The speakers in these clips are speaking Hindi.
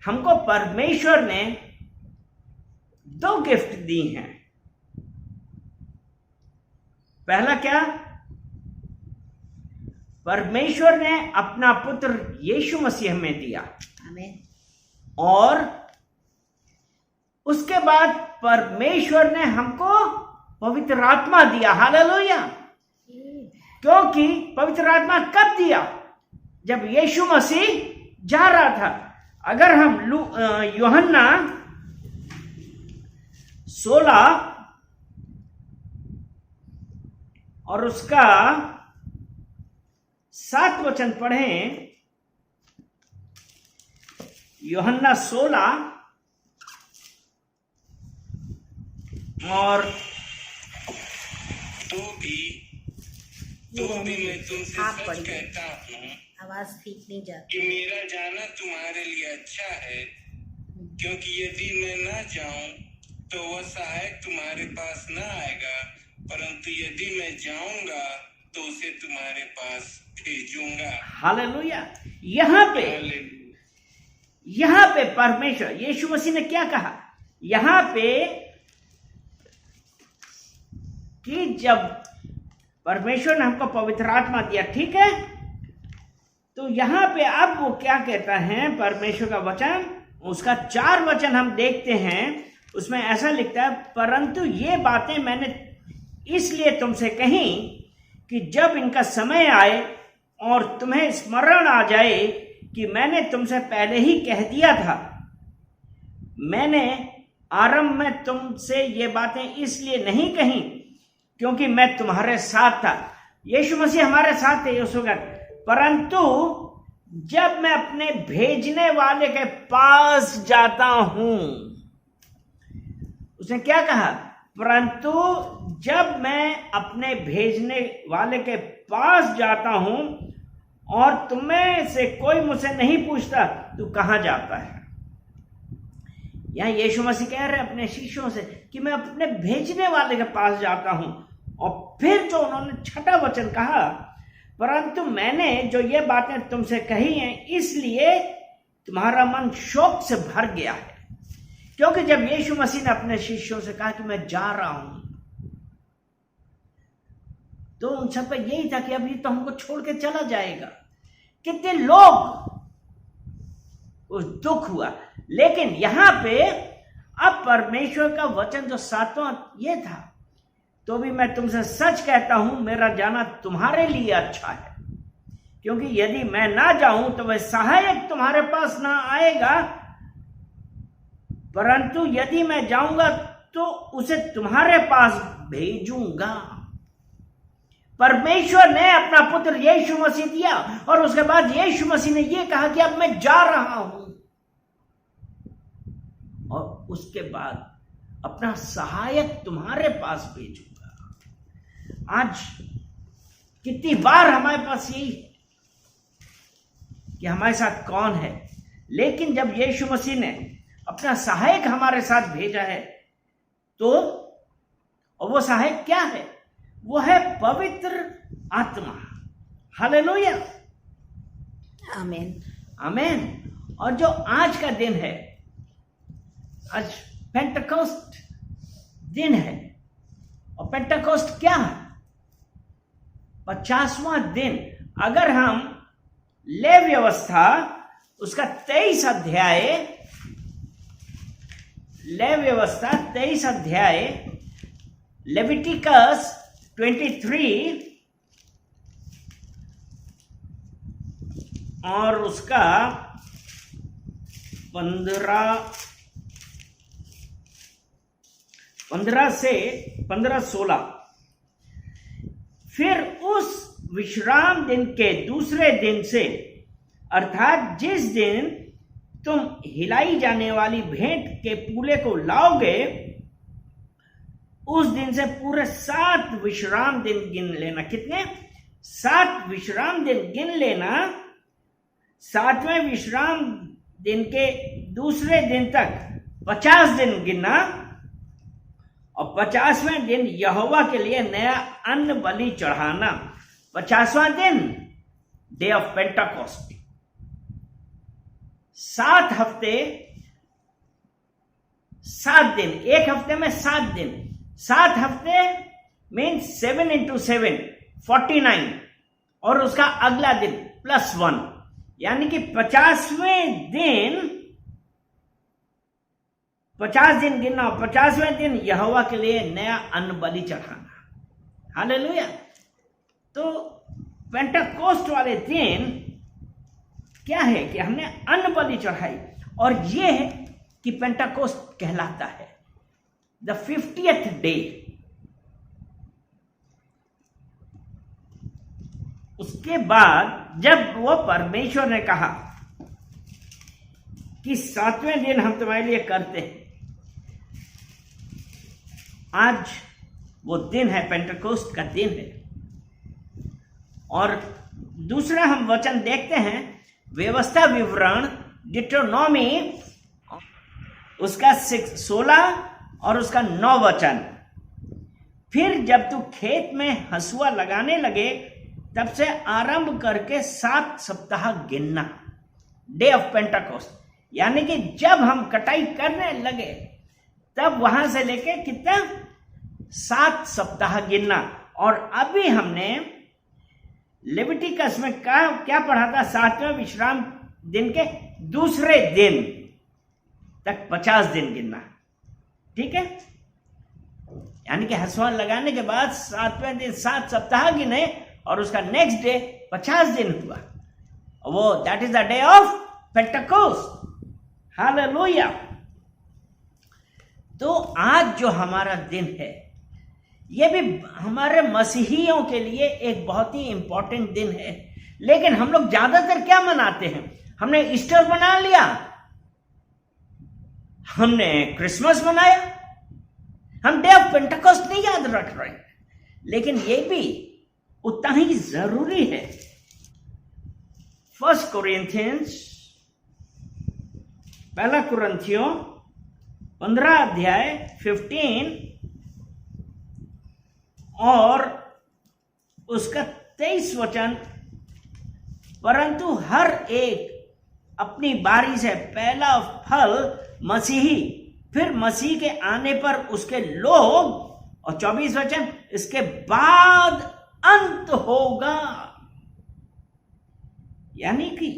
हमको परमेश्वर ने 2 गिफ्ट दी हैं। पहला क्या? परमेश्वर ने अपना पुत्र यीशु मसीह हमें दिया। आमीन। और उसके बाद परमेश्वर ने हमको पवित्र आत्मा दिया। हालेलुया। क्योंकि पवित्र आत्मा कब दिया? जब यीशु मसीह जा रहा था। अगर हम यूहन्ना 16 और उसका 7 वचन पढ़ें, यूहन्ना 16 और तो भी मैं तुमसे आप सच पढ़िए। कहता हूँ आवाज ठीक नहीं जाती। कि मेरा जाना तुम्हारे लिए अच्छा है, क्योंकि यदि मैं न जाऊं तो वह सहायक तुम्हारे पास न आएगा, परंतु यदि मैं जाऊंगा तो उसे तुम्हारे पास भेजूंगा। हालेलुया। यहां पे परमेश्वर यीशु मसीह ने क्या कहा? यहां पे कि जब परमेश्वर ने हमको पवित्र आत्मा दिया, ठीक है, तो यहां पे अब वो क्या कहता है परमेश्वर का वचन, उसका 4 वचन हम देखते हैं। उसमें ऐसा लिखता है, परंतु ये बातें मैंने इसलिए तुमसे कही कि जब इनका समय आए और तुम्हें स्मरण आ जाए कि मैंने तुमसे पहले ही कह दिया था। मैंने आरंभ में तुमसे ये बातें इसलिए नहीं कही क्योंकि मैं तुम्हारे साथ था। यीशु मसीह हमारे साथ थे उस वक्त, परंतु जब मैं अपने भेजने वाले के पास जाता हूं, उसने क्या कहा? परंतु जब मैं अपने भेजने वाले के पास जाता हूं और तुम्हें से कोई मुझसे नहीं पूछता तू कहां जाता है। यहां यीशु मसीह कह रहे अपने शिष्यों से कि मैं अपने भेजने वाले के पास जाता हूं। और फिर जो उन्होंने 6ठा वचन कहा, परंतु मैंने जो ये बातें तुमसे कही हैं इसलिए तुम्हारा मन शोक से भर गया है। क्योंकि जब यीशु मसीह ने अपने शिष्यों से कहा कि मैं जा रहा हूं, तो उन सब का यही था कि अब ये तो हमको छोड़ के चला जाएगा। कितने लोग उस दुख हुआ। लेकिन यहां पे अब परमेश्वर का वचन जो 7वां ये था, तो भी मैं तुमसे सच कहता हूं मेरा जाना तुम्हारे लिए अच्छा है, क्योंकि यदि मैं ना जाऊं तो वह सहायक तुम्हारे पास ना आएगा, परंतु यदि मैं जाऊंगा तो उसे तुम्हारे पास भेजूंगा। परमेश्वर ने अपना पुत्र यीशु मसीह दिया और उसके बाद यीशु मसीह ने यह कहा कि अब मैं जा रहा हूं, और उसके बाद अपना सहायक तुम्हारे पास भेजूंगा। आज कितनी बार हमारे पास यही कि हमारे साथ कौन है, लेकिन जब यीशु मसीह ने अपना सहायक हमारे साथ भेजा है, तो और वो सहायक क्या है? वो है पवित्र आत्मा। हालेलुया। आमीन। आमीन। और जो आज का दिन है, आज पेंटेकोस्ट दिन है, और पेंटेकोस्ट क्या है? 50वां दिन। अगर हम ले व्यवस्था उसका 23 अध्याय, ले व्यवस्था 23 अध्याय, लेविटिकस 23 और उसका 15 से 15-16, फिर उस विश्राम दिन के दूसरे दिन से, अर्थात जिस दिन तुम हिलाई जाने वाली भेंट के पूले को लाओगे, उस दिन से पूरे 7 विश्राम दिन गिन लेना। कितने? 7 विश्राम दिन गिन लेना। 7वें विश्राम दिन के दूसरे दिन तक 50 दिन गिनना, और 50वें दिन यहोवा के लिए नया अन्न बलि चढ़ाना। 50वां दिन डे ऑफ पेंटाकोस्ट। 7 हफ्ते 7 दिन, एक हफ्ते में 7 दिन, 7 हफ्ते मीन्स 7 into 7 49, और उसका अगला दिन +1, यानी कि 50वें दिन, 50 दिन गिनना, 50वें दिन यहोवा के लिए नया अन्न बलि चढ़ाना। हालेलुया। तो पेंटेकोस्ट वाले दिन क्या है कि हमने अन्न बलि चढ़ाई, और ये है कि पेंटेकोस्ट कहलाता है द 50th डे। उसके बाद जब वो परमेश्वर ने कहा कि 7वें दिन हम तुम्हारे लिए करते हैं, आज वो दिन है, पेंटेकोस्ट का दिन है। और दूसरा हम वचन देखते हैं, व्यवस्था विवरण डिट्रोनॉमी उसका 16 और उसका 9 वचन। फिर जब तू खेत में हसुआ लगाने लगे तब से आरंभ करके 7 सप्ताह गिनना, डे ऑफ पेंटेकोस्ट, यानी कि जब हम कटाई करने लगे तब वहां से लेके कितना 7 सप्ताह गिनना। और अभी हमने लेविटिकस में क्या पढ़ा था, 7वें विश्राम दिन के दूसरे दिन तक 50 दिन गिनना, ठीक है। यानी कि हसुआ लगाने के बाद 7वें दिन 7 सप्ताह गिने और उसका नेक्स्ट डे 50 दिन हुआ, वो that is the day of Pentecost. Hallelujah. तो आज जो हमारा दिन है, ये भी हमारे मसीहियों के लिए एक बहुत ही इंपॉर्टेंट दिन है। लेकिन हम लोग ज्यादातर क्या मनाते हैं, हमने ईस्टर मना लिया, हमने क्रिसमस मनाया, हम डे ऑफ पेंटेकोस्ट नहीं याद रख रहे। लेकिन ये भी उतना ही जरूरी है। 1 कोरिन्थियंस, 1 कुरिन्थियों 15 अध्याय 15 और उसका 23 वचन, परंतु हर एक अपनी बारी से पहला फल मसीही, फिर मसीह के आने पर उसके लोग, और 24 वचन, इसके बाद अंत होगा। यानी कि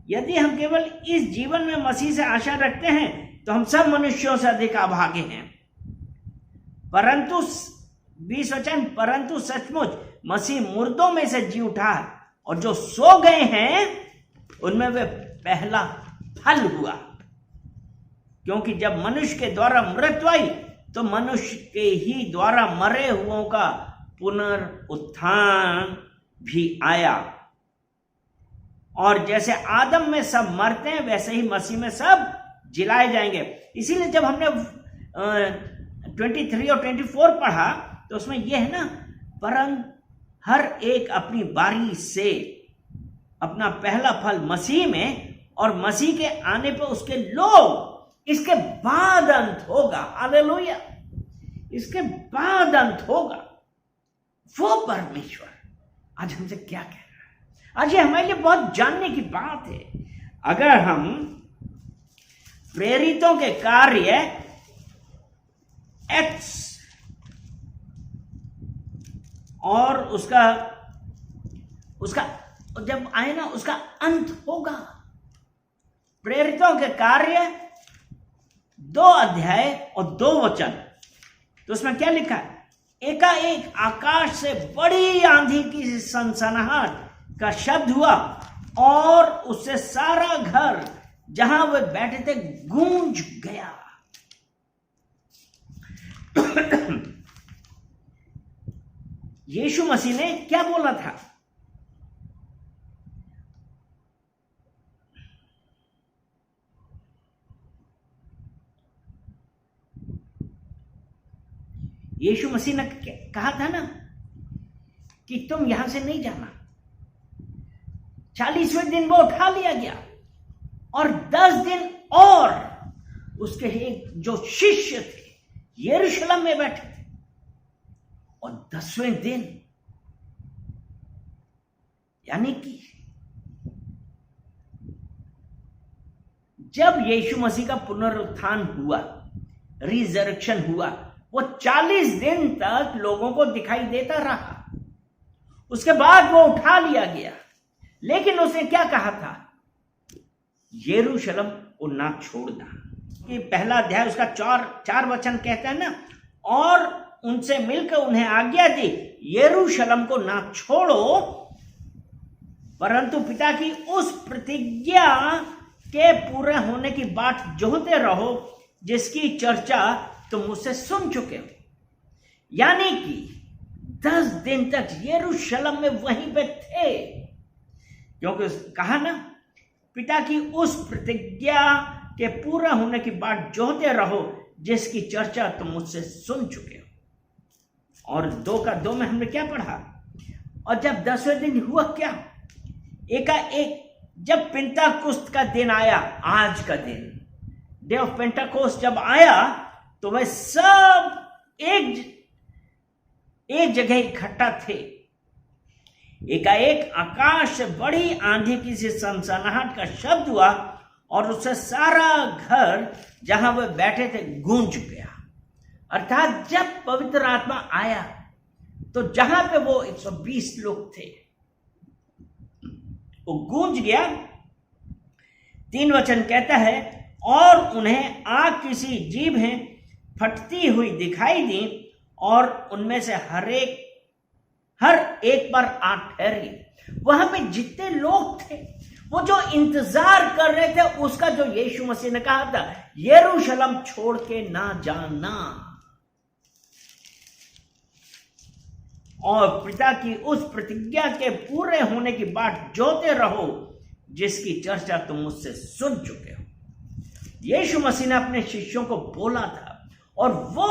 यदि हम केवल इस जीवन में मसीह से आशा रखते हैं तो हम सब मनुष्यों से अधिक अभागे हैं। परंतु 20 वचन, परंतु सचमुच मसीह मुर्दों में से जी उठा, और जो सो गए हैं उनमें वे पहला फल हुआ। क्योंकि जब मनुष्य के द्वारा मृत्यु आई तो मनुष्य के ही द्वारा मरे हुओं का पुनरुत्थान भी आया। और जैसे आदम में सब मरते हैं वैसे ही मसीह में सब जिलाए जाएंगे। इसीलिए जब हमने 23 और 24 पढ़ा तो उसमें यह है ना, परंतु हर एक अपनी बारी से अपना पहला फल मसीह में, और मसीह के आने पर उसके लोग, इसके बाद अंत होगा। हालेलुया। इसके बाद अंत होगा। वो परमेश्वर आज हमसे क्या कह रहा है, आज ये हमारे लिए बहुत जानने की बात है। अगर हम प्रेरितों के कार्य एक्स और उसका जब आए ना, उसका अंत होगा। प्रेरितों के कार्य 2 अध्याय और 2 वचन, तो उसमें क्या लिखा है, एकाएक आकाश से बड़ी आंधी की सनसनाहट का शब्द हुआ और उससे सारा घर जहां वे बैठे थे गूंज गया। यीशु मसीह ने क्या बोला था, यीशु मसीह ने कहा था ना कि तुम यहां से नहीं जाना। 40वें दिन वो उठा लिया गया और 10 दिन और उसके एक जो शिष्य थे यरूशलेम में बैठे थे, और 10वें दिन यानी कि जब यीशु मसीह का पुनरुत्थान हुआ, रिजरेक्शन हुआ, वो 40 दिन तक लोगों को दिखाई देता रहा। उसके बाद वो उठा लिया गया, लेकिन उसने क्या कहा था? यरूशलेम को ना छोड़ना। कि पहला अध्याय उसका 4 वचन कहता है ना, और उनसे मिलकर उन्हें आज्ञा दी, यरूशलेम को ना छोड़ो, परंतु पिता की उस प्रतिज्ञा के पूरे होने की बात जोहते रहो, जिसकी चर्चा तुम मुझसे सुन चुके हो। यानी कि 10 दिन तक यरूशलेम में वहीं पे थे, क्योंकि कहा ना, पिता की उस प्रतिज्ञा के पूरा होने की बात जोहते रहो, जिसकी चर्चा तुम मुझसे सुन चुके हो। और 2 में हमने क्या पढ़ा? और जब 10वें दिन हुआ क्या? एकाएक जब पेंटाकोस्त का दिन आया, आज का दिन, डे ऑफ पेंटाकोस्ट जब आया, तो वह सब एक जगह इकट्ठा थे। एकाएक आकाश से बड़ी आंधी की सी सनसनाहट का शब्द हुआ, और उससे सारा घर जहां वे बैठे थे गूंज गया। अर्थात जब पवित्र आत्मा आया, तो जहां पे वो 120 लोग थे, वो गूंज गया। 3 वचन कहता है, और उन्हें आग की सी जीभें फटती हुई दिखाई दी, और उनमें से हर एक पर आग ठहरी। वहां पे जितने लोग थे, वो जो इंतजार कर रहे थे उसका, जो यीशु मसीह ने कहा था, यरूशलेम छोड़ के ना जाना, और पिता की उस प्रतिज्ञा के पूरे होने की बात जोते रहो, जिसकी चर्चा तुम मुझसे सुन चुके हो। यीशु मसीह ने अपने शिष्यों को बोला था, और वो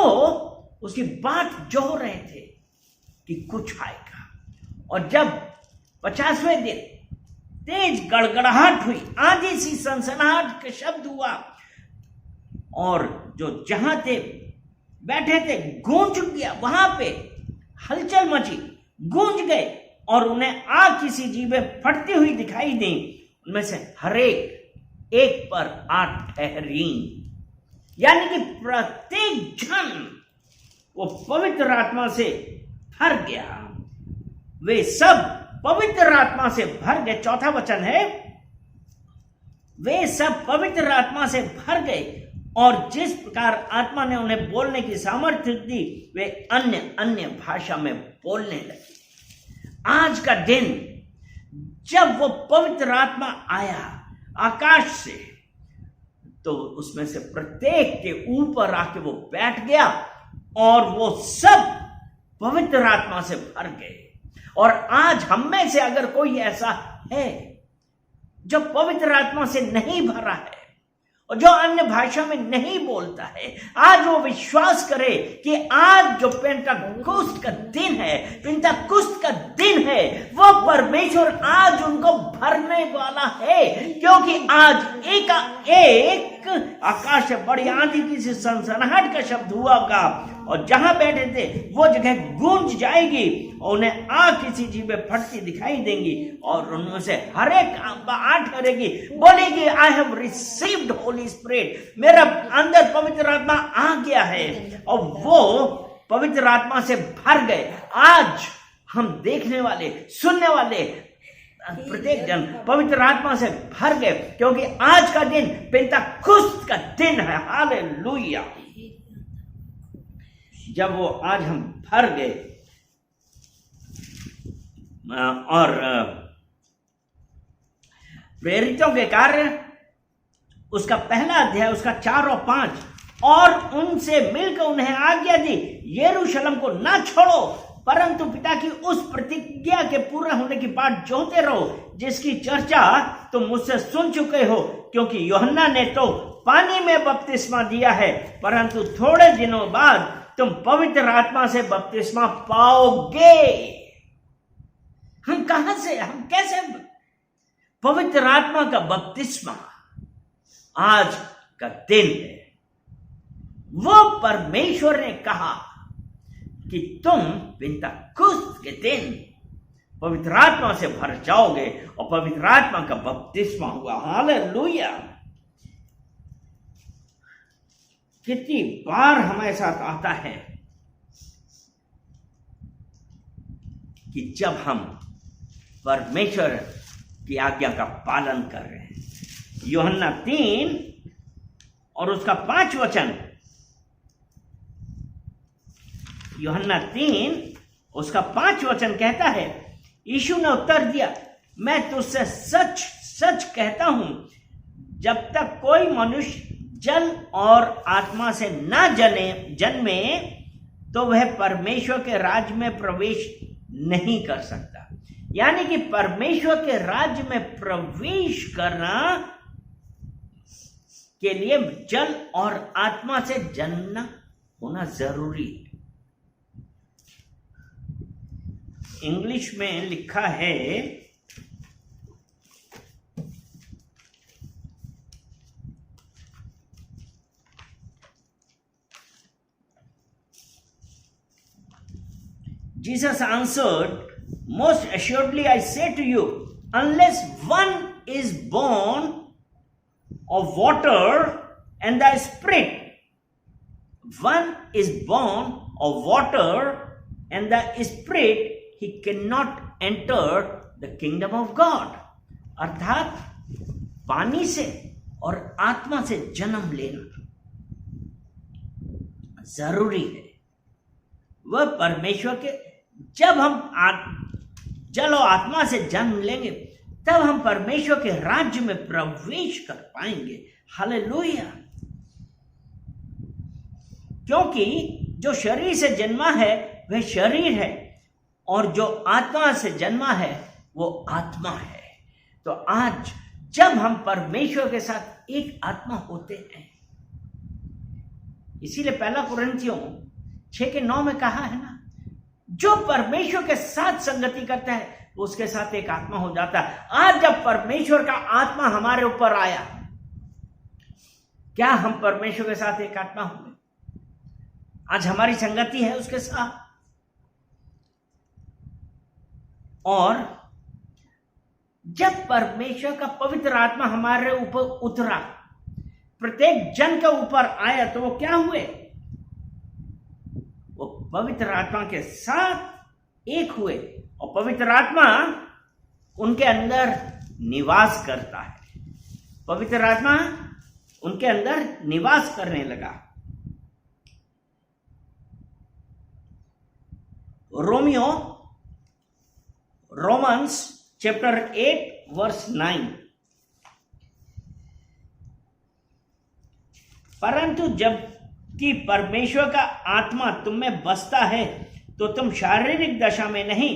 उसकी बात जो रहे थे कि कुछ आएगा। और जब 50वें दिन तेज गड़गड़ाहट हुई, आंधी सी सनसनाहट का शब्द हुआ, और जो जहां थे बैठे थे गूंज गया, वहां पे हलचल मची, गूंज गए, और उन्हें आग की सी जीभें फटती हुई दिखाई दी। उनमें से हर एक पर आग ठहरी। यानी कि प्रत्येक जन वो पवित्र आत्मा से भर गया। वे सब पवित्र आत्मा से भर गए। 4था वचन है, वे सब पवित्र आत्मा से भर गए, और जिस प्रकार आत्मा ने उन्हें बोलने की सामर्थ्य दी, वे अन्य भाषा में बोलने लगे। आज का दिन जब वो पवित्र आत्मा आया आकाश से, तो उसमें से प्रत्येक के ऊपर आके वो बैठ गया, और वो सब पवित्र आत्मा से भर गए। और आज हम में से अगर कोई ऐसा है जो पवित्र आत्मा से नहीं भरा है, और जो अन्य भाषा में नहीं बोलता है, आज वो विश्वास करे कि आज जो पेंटाकोस्त का दिन है, पेंटाकोस्त का दिन है, वो परमेश्वर आज उनको भरने वाला है। क्योंकि आज एक आकाश से बड़ी आंधी की सी सनसनाहट का शब्द हुआ होगा, और जहां बैठे थे वो जगह गूंज जाएगी, और उन्हें आग की सी जीभें फटती दिखाई देंगी, और उनमें से हर एक आठ करेगी, बोलेगी, I have received Holi spirit, मेरा अंदर पवित्र आत्मा आ गया है। और वो पवित्र आत्मा से भर गए। आज हम देखने वाले, सुनने वाले प्रत्येक जन पवित्र आत्मा से भर गए, क्योंकि आज का दिन पेंटाकोस्त का दिन है। हालेलुया। जब वो आज हम भर गए, और प्रेरितों के कार्य उसका पहला अध्याय, उसका 4 और 5, और उनसे मिलकर उन्हें आज्ञा दी, यरूशलेम को ना छोड़ो, परंतु पिता की उस प्रतिज्ञा के पूरा होने की बात जोहते रहो, जिसकी चर्चा तुम मुझसे सुन चुके हो। क्योंकि यूहन्ना ने तो पानी में बपतिस्मा दिया है, परंतु थोड़े दिनों बाद तुम पवित्र आत्मा से बपतिस्मा पाओगे। हम कैसे पवित्र आत्मा का बपतिस्मा आज का दिन है। वो परमेश्वर ने कहा कि तुम पेंटाकोस्त के दिन पवित्र आत्मा से भर जाओगे, और पवित्र आत्मा का बपतिस्मा हुआ। हालेलुया। कितनी बार हमारे साथ आता है कि जब हम परमेश्वर की आज्ञा का पालन कर रहे हैं। यूहन्ना 3 और उसका 5 वचन, यूहन्ना 3 उसका 5 वचन कहता है, यीशु ने उत्तर दिया, मैं तुझसे सच सच कहता हूं, जब तक कोई मनुष्य जल और आत्मा से ना जन्मे तो वह परमेश्वर के राज्य में प्रवेश नहीं कर सकता। यानी कि परमेश्वर के राज्य में प्रवेश करना के लिए जल और आत्मा से जन्मना होना जरूरी है। इंग्लिश में लिखा है, Jesus answered, most assuredly I say to you, unless one is born of water and the Spirit, one is born of water and the Spirit, he cannot enter the kingdom of God. अर्थात पानी से और आत्मा से जन्म लेना जरूरी है। वह परमेश्वर के, जब हम जल और आत्मा से जन्म लेंगे तब हम परमेश्वर के राज्य में प्रवेश कर पाएंगे। हालेलुया। क्योंकि जो शरीर से जन्मा है वह शरीर है और जो आत्मा से जन्मा है वो आत्मा है। तो आज जब हम परमेश्वर के साथ एक आत्मा होते हैं, इसीलिए 1 कुरिन्थियों 6:9 में कहा है ना, जो परमेश्वर के साथ संगति करता है उसके साथ एक आत्मा हो जाता है। आज जब परमेश्वर का आत्मा हमारे ऊपर आया, क्या हम परमेश्वर के साथ एक आत्मा हुए? आज हमारी संगति है उसके साथ। और जब परमेश्वर का पवित्र आत्मा हमारे ऊपर उतरा, प्रत्येक जन के ऊपर आया, तो वो क्या हुए? वो पवित्र आत्मा के साथ एक हुए और पवित्र आत्मा उनके अंदर निवास करता है। पवित्र आत्मा उनके अंदर निवास करने लगा। रोमन्स चैप्टर 8 वर्स 9, परंतु जब कि परमेश्वर का आत्मा तुम में बसता है तो तुम शारीरिक दशा में नहीं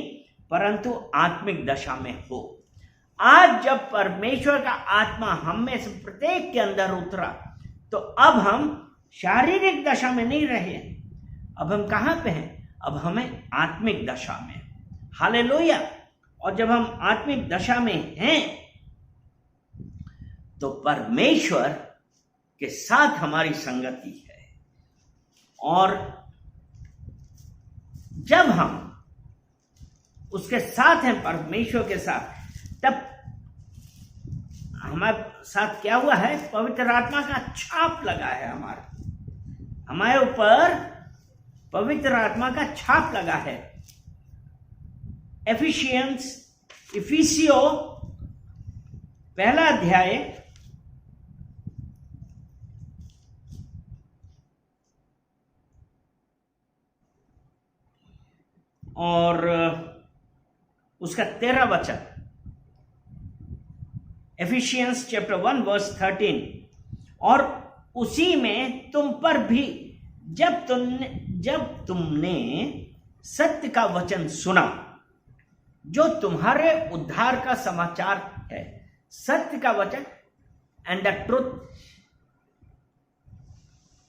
परंतु आत्मिक दशा में हो। आज जब परमेश्वर का आत्मा हम में से प्रत्येक के अंदर उतरा तो अब हम शारीरिक दशा में नहीं रहे। अब हम कहां पे हैं? अब हमें आत्मिक दशा में। हालेलुया। और जब हम आत्मिक दशा में हैं तो परमेश्वर के साथ हमारी संगति है। और जब हम उसके साथ हैं, परमेश्वर के साथ, तब हमारे साथ क्या हुआ है? पवित्र आत्मा का छाप लगा है। हमारे ऊपर पवित्र आत्मा का छाप लगा है। इफिसियो 1 अध्याय और उसका 13 वचन, एफिशियंस चैप्टर 1 वर्स 13, और उसी में तुम पर भी जब तुमने सत्य का वचन सुना जो तुम्हारे उद्धार का समाचार है। सत्य का वचन एंड द ट्रुथ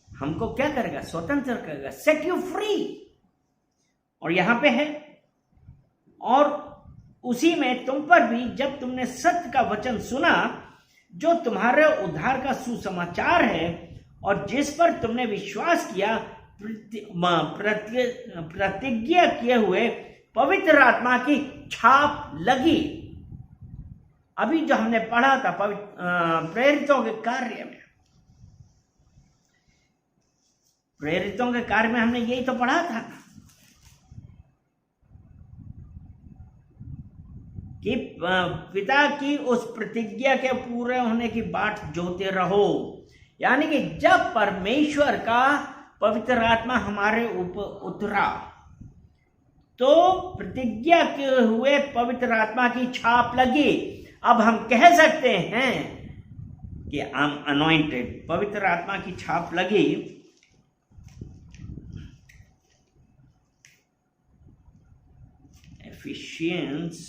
हमको क्या करेगा? स्वतंत्र करेगा, सेट यू फ्री। और यहां पे है, और उसी में तुम पर भी जब तुमने सत्य का वचन सुना जो तुम्हारे उद्धार का सुसमाचार है और जिस पर तुमने विश्वास किया, प्रतिज्ञा किए हुए पवित्र आत्मा की छाप लगी। अभी जो हमने पढ़ा था प्रेरितों के कार्य में, प्रेरितों के कार्य में हमने यही तो पढ़ा था कि पिता की उस प्रतिज्ञा के पूरे होने की बाट जोते रहो। यानी कि जब परमेश्वर का पवित्र आत्मा हमारे ऊपर उतरा तो प्रतिज्ञा के हुए पवित्र आत्मा की छाप लगी। अब हम कह सकते हैं कि आई एम अनॉइंटेड, पवित्र आत्मा की छाप लगी। Efficiency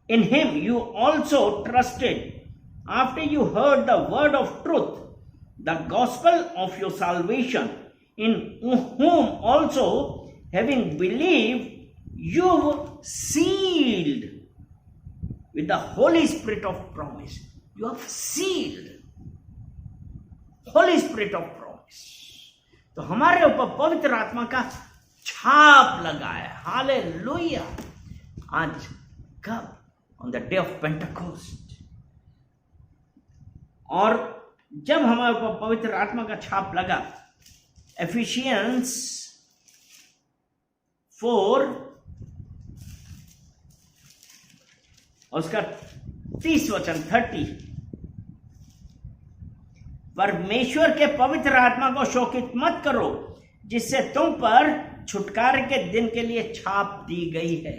in him you also trusted after you heard the word of truth, the gospel of your salvation, in whom also having believed you were sealed with the Holy Spirit of promise. You are sealed. Holy Spirit of promise. तो हमारे ऊपर पवित्र आत्मा का छाप लगा है। हालेलुया। आज कब? On the day of Pentecost. और जब हमारे ऊपर पवित्र आत्मा का छाप लगा, एफिशियंस 4 उसका 30 वचन 30, परमेश्वर के पवित्र आत्मा को शोकित मत करो जिससे तुम पर छुटकारे के दिन के लिए छाप दी गई है।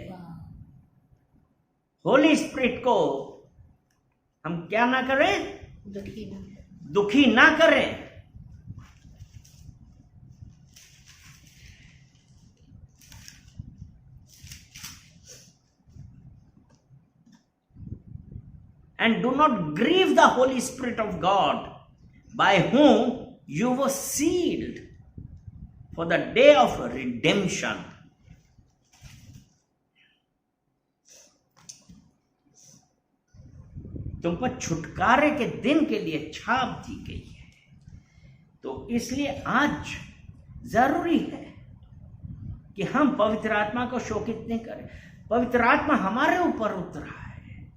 होली स्पिरिट को हम क्या ना करें? दुखी ना करें। And do not grieve the Holy Spirit of God, by whom you were sealed for the day of redemption. तुम पर छुटकारे के दिन के लिए छाप दी गई है। तो इसलिए आज जरूरी है कि हम पवित्र आत्मा को शोकित नहीं करें। पवित्र आत्मा हमारे ऊपर उतरा है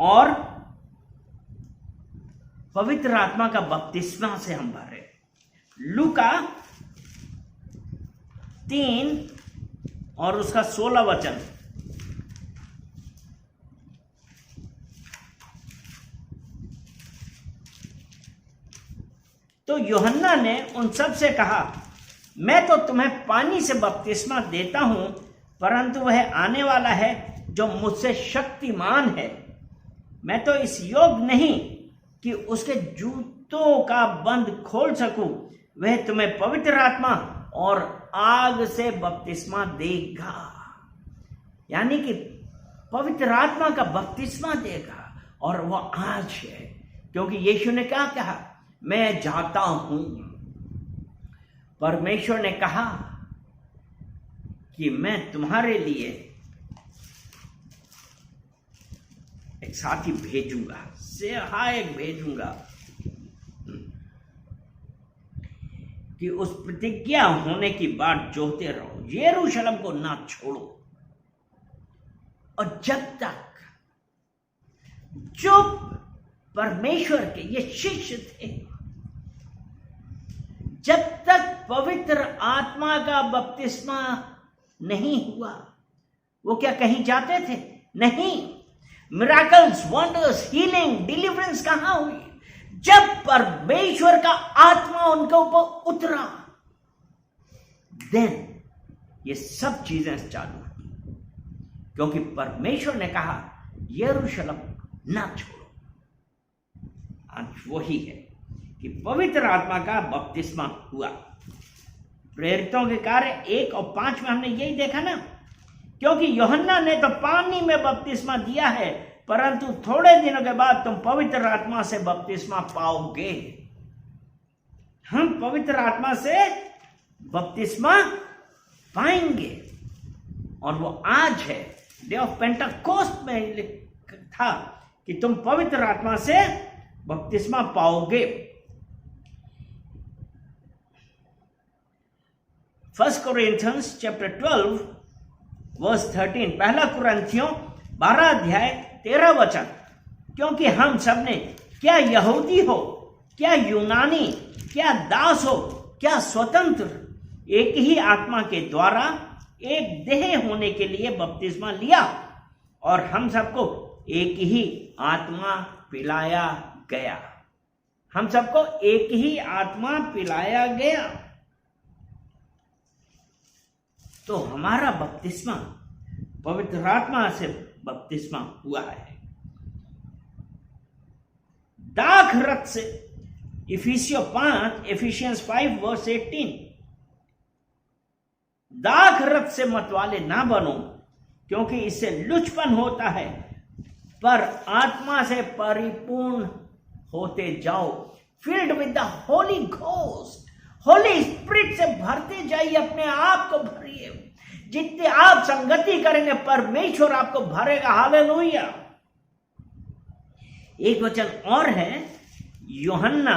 और पवित्र आत्मा का बपतिस्मा से हम भरे। लूका 3 और उसका 16 वचन। तो यूहन्ना ने उन सब से कहा, मैं तो तुम्हें पानी से बपतिस्मा देता हूं, परंतु वह आने वाला है जो मुझसे शक्तिमान है। मैं तो इस योग्य नहीं कि उसके जूतों का बंद खोल सकूं। वह तुम्हें पवित्र आत्मा और आग से बपतिस्मा देगा। यानी कि पवित्र आत्मा का बपतिस्मा देगा और वह आज है, क्योंकि यीशु ने क्या कहा? मैं जाता हूं। परमेश्वर ने कहा कि मैं तुम्हारे लिए एक साथी भेजूंगा, सहायक भेजूंगा कि उस प्रतिज्ञा होने की बात जोते रहो, यरूशलेम को ना छोड़ो। और जब तक जो परमेश्वर के ये शिष्य थे, जब तक पवित्र आत्मा का बपतिस्मा नहीं हुआ, वो क्या कहीं जाते थे? नहीं। मिराकल्स, वंडर्स, हीलिंग, डिलीवरेंस कहां हुई? जब परमेश्वर का आत्मा उनके ऊपर उतरा, देन ये सब चीजें चालू हुई, क्योंकि परमेश्वर ने कहा यरूशलेम ना छोड़ो। आज वही है कि पवित्र आत्मा का बपतिस्मा हुआ। प्रेरितों के कार्य 1 और 5 में हमने यही देखा ना, क्योंकि यूहन्ना ने तो पानी में बपतिस्मा दिया है, परंतु थोड़े दिनों के बाद तुम पवित्र आत्मा से बपतिस्मा पाओगे। हम पवित्र आत्मा से बपतिस्मा पाएंगे और वो आज है। डे ऑफ पेंटेकोस्ट में था कि तुम पवित्र आत्मा से बपतिस्मा पाओगे। 1 Corinthians chapter 12 verse 13, पहला कुरिन्थियों 12 अध्याय 13 वचन, क्योंकि हम सब ने, क्या यहूदी हो, क्या यूनानी, क्या दास हो, क्या स्वतंत्र, एक ही आत्मा के द्वारा एक देह होने के लिए बपतिस्मा लिया, और हम सबको एक ही आत्मा पिलाया गया। हम सबको एक ही आत्मा पिलाया गया। तो हमारा बपतिस्मा पवित्र आत्मा से बपतिस्मा हुआ है। दाख रथ से, इफिशियंस 5 वर्स 18, दाख रथ से मतवाले ना बनो, क्योंकि इससे लुचपन होता है, पर आत्मा से परिपूर्ण होते जाओ। Filled with the holy ghost, Holi spirit से भरते जाइए, अपने आप को भरिए। जितने आप संगति करेंगे परमेश्वर आपको भरेगा। हालेलुया। एक वचन और है, यूहन्ना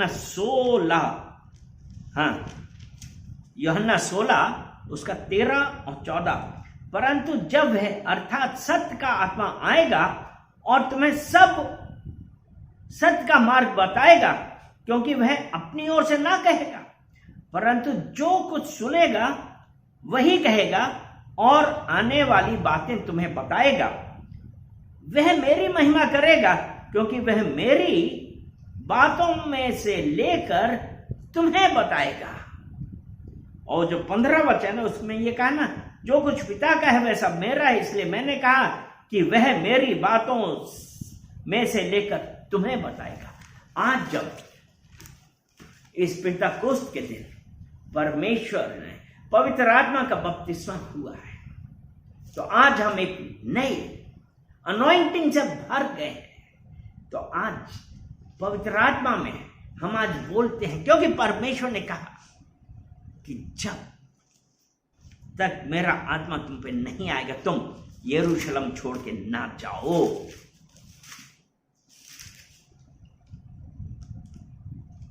16, यूहन्ना 16 उसका 13 और 14, परंतु जब वह अर्थात सत्य का आत्मा आएगा और तुम्हें सब सत्य का मार्ग बताएगा, क्योंकि वह अपनी ओर से ना कहेगा, परंतु जो कुछ सुनेगा वही कहेगा और आने वाली बातें तुम्हें बताएगा। वह मेरी महिमा करेगा, क्योंकि वह मेरी बातों में से लेकर तुम्हें बताएगा। और जो 15 वचन है उसमें ये कहा ना, जो कुछ पिता का है वह सब मेरा है, इसलिए मैंने कहा कि वह मेरी बातों में से लेकर तुम्हें बताएगा। आज जब इस पेंटेकोस्त के दिन परमेश्वर ने पवित्र आत्मा का बपतिस्मा हुआ है, तो आज हम एक नई अनॉइंटिंग से भर गए हैं। तो आज पवित्र आत्मा में हम आज बोलते हैं, क्योंकि परमेश्वर ने कहा कि जब तक मेरा आत्मा तुम पे नहीं आएगा तुम यरूशलेम छोड़ के ना जाओ।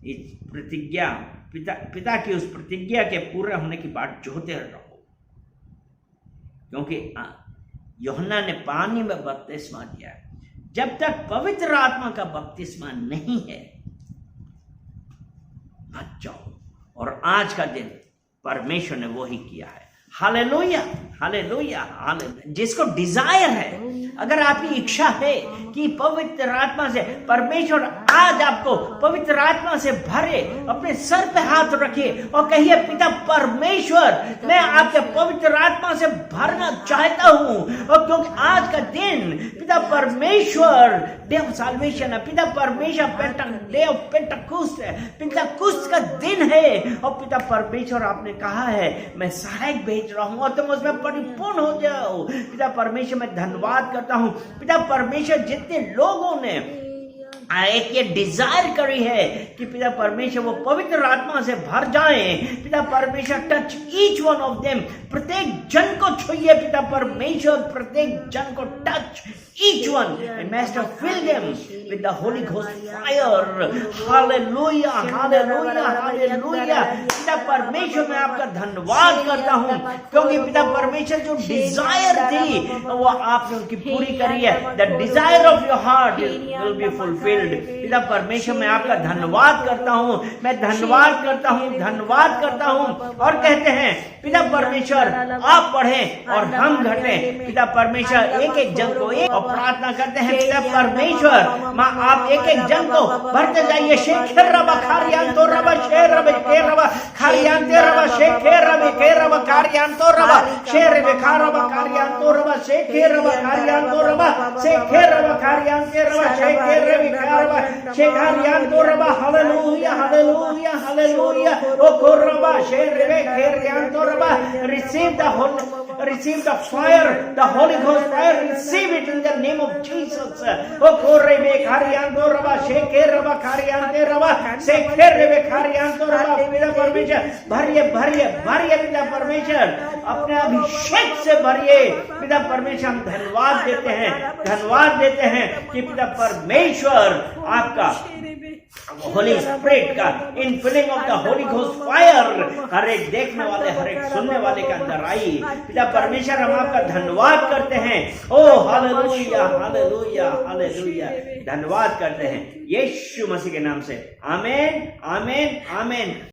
इस प्रतिज्ञा, पिता की उस प्रतिज्ञा के पूरा होने की बात जोते रहो, क्योंकि यूहन्ना ने पानी में बपतिस्मा दिया। जब तक पवित्र आत्मा का बपतिस्मा नहीं है मत जाओ। और आज का दिन परमेश्वर ने वो ही किया है। Hallelujah, hallelujah, hallelujah. जिसको डिजायर है, अगर आपकी इच्छा है कि पवित्र आत्मा से परमेश्वर आज आपको पवित्र आत्मा से भरे, अपने सर पे हाथ रखिए और कहिए, पिता परमेश्वर, मैं आपके पवित्र आत्मा से भरना चाहता हूं। और क्योंकि आज का दिन पिता परमेश्वर डे ऑफ साल्वेशन है, पिता परमेश्वर डे ऑफ पेंटेकोस्ट है, पेंटेकोस्ट का दिन है। और पिता परमेश्वर आपने कहा है मैं सहायक भेज रहा हूं और तुम उसमें परिपूर्ण हो जाओ। पिता परमेश्वर मैं धन्यवाद करता हूं। पिता परमेश्वर जितने लोगों ने एक ये डिजायर करी है कि पिता परमेश्वर वो पवित्र आत्मा से भर जाएं, पिता परमेश्वर touch each one of them, प्रत्येक जन को छुइए पिता परमेश्वर, प्रत्येक जन को touch each one and master fill them with the Holy Ghost fire. Hallelujah, hallelujah, hallelujah. पिता परमेश्वर मैं आपका धन्यवाद करता हूँ, क्योंकि पिता परमेश्वर जो डिजायर थी वो आपने उनकी पूरी करी है। The desire of your heart will be fulfilled. पिता परमेश्वर मैं आपका धन्यवाद करता हूँ, मैं धन्यवाद करता हूँ, धन्यवाद करता हूँ। और कहते हैं पिता परमेश्वर आप बढ़े और हम घटे। पिता परमेश्वर एक एक जन को एक प्रार्थना करते हैं, पिता परमेश्वर माँ आप एक एक जन को भरते जाइए। शेखेर रबा खारियान तो रबा शेर रबे के रबा खारियान ते रबा शेखेर रबे के रबा खारियान तो रबा शेर रबे खा रबा खारियान तो रबा शेखेर रबा खारियान तो रबा शेखेर रबा खारियान ते रबा शेखेर रबे खा रबा शेखारियान तो रबा। Hallelujah, hallelujah, hallelujah. ओ को रबा शेर रबे खेरियान तो रबा। Receive the fire, the Holy Ghost fire. Receive it in the name of Jesus. O korre be khariyan do raba sheke raba khariyan de raba sheke rebe khariyan do raba। पिता परमेश्वर भरिए भरिए भरिए, पिता परमेश्वर अपने अभिषेक से भरिए। पिता परमेश्वर हम धन्यवाद देते हैं, धन्यवाद देते हैं कि पिता परमेश्वर आपका होली स्पिरिट का infilling of the holy ghost fire हर एक देखने वाले, हर एक सुनने वाले के अंदर आई। पिता परमेश्वर, हम आपका धन्यवाद करते हैं। ओ हालेलुया, हालेलुया, हालेलुया, धन्यवाद करते हैं यीशु मसीह के नाम से। आमीन, आमीन, आमीन।